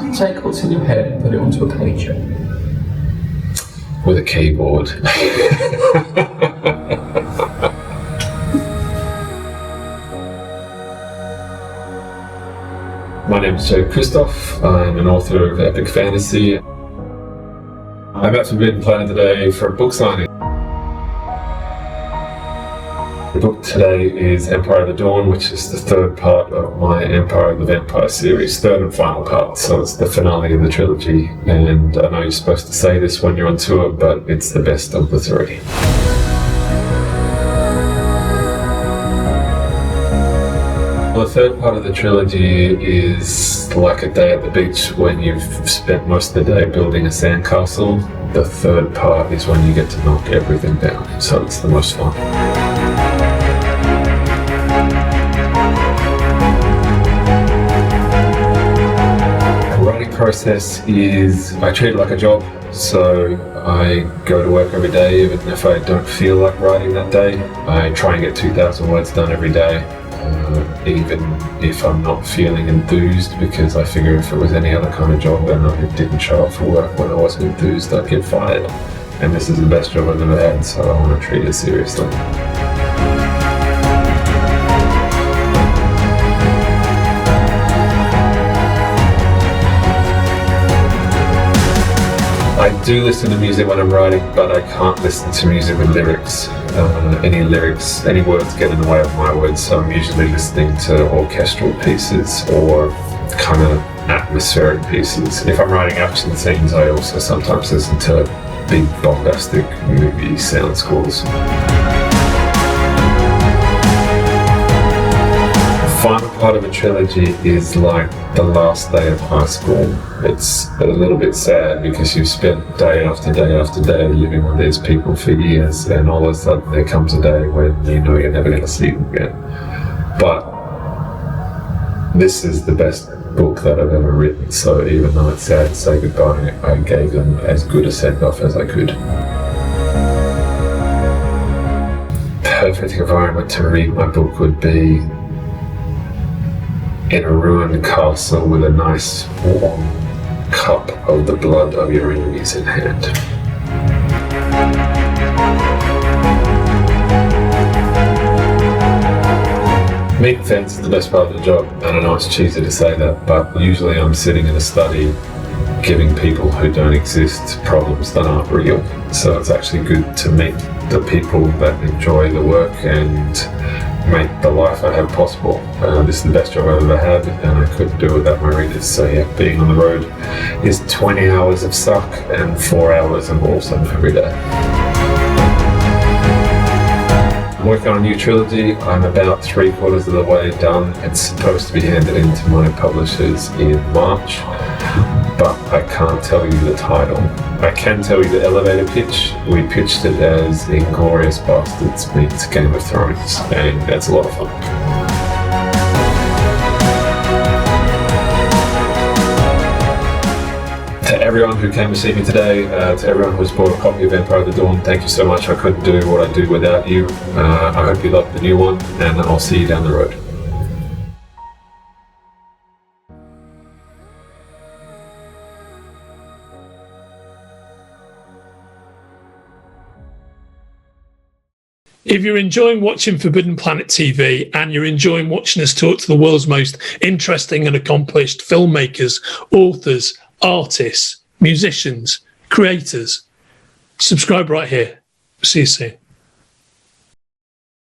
do you take what's in your head and put it onto a page? With a keyboard. My name is Jay Kristoff. I'm an author of epic fantasy. I'm at Forbidden Planet today for a book signing. The book today is Empire of the Dawn, which is the third part of my Empire of the Vampire series, third and final part, so it's the finale of the trilogy. And I know you're supposed to say this when you're on tour, but it's the best of the three. The third part of the trilogy is like a day at the beach when you've spent most of the day building a sandcastle. The third part is when you get to knock everything down, so it's the most fun. The writing process is, I treat it like a job, so I go to work every day even if I don't feel like writing that day. I try and get 2,000 words done every day. Even if I'm not feeling enthused, because I figure if it was any other kind of job and I didn't show up for work when I wasn't enthused, I'd get fired. And this is the best job I've ever had, so I want to treat it seriously. I do listen to music when I'm writing, but I can't listen to music with lyrics. Any words get in the way of my words, so I'm usually listening to orchestral pieces or kind of atmospheric pieces. If I'm writing action scenes, I also sometimes listen to big bombastic movie sound scores. The final part of a trilogy is like the last day of high school. It's a little bit sad because you've spent day after day after day living with these people for years, and all of a sudden there comes a day when you know you're never going to see them again. But this is the best book that I've ever written, so even though it's sad to say goodbye, I gave them as good a send-off as I could. Perfect environment to read my book would be in a ruined castle with a nice warm cup of the blood of your enemies in hand. Meeting fans is the best part of the job, and I know it's cheesy to say that, but usually I'm sitting in a study giving people who don't exist problems that aren't real. So it's actually good to meet the people that enjoy the work and make the life I have possible. This is the best job I've ever had, and I couldn't do it without my readers. So yeah, being on the road is 20 hours of suck and 4 hours of awesome every day. I'm working on a new trilogy. I'm about 3/4 of the way done. It's supposed to be handed in to my publishers in March, but I can't tell you the title. I can tell you the elevator pitch. We pitched it as Inglourious Bastards meets Game of Thrones, and that's a lot of fun. To everyone who came to see me today, to everyone who's bought a copy of Empire of the Dawn, thank you so much. I couldn't do what I do without you. I hope you love the new one, and I'll see you down the road. If you're enjoying watching Forbidden Planet TV and you're enjoying watching us talk to the world's most interesting and accomplished filmmakers, authors, artists, musicians, creators, subscribe right here. See you soon.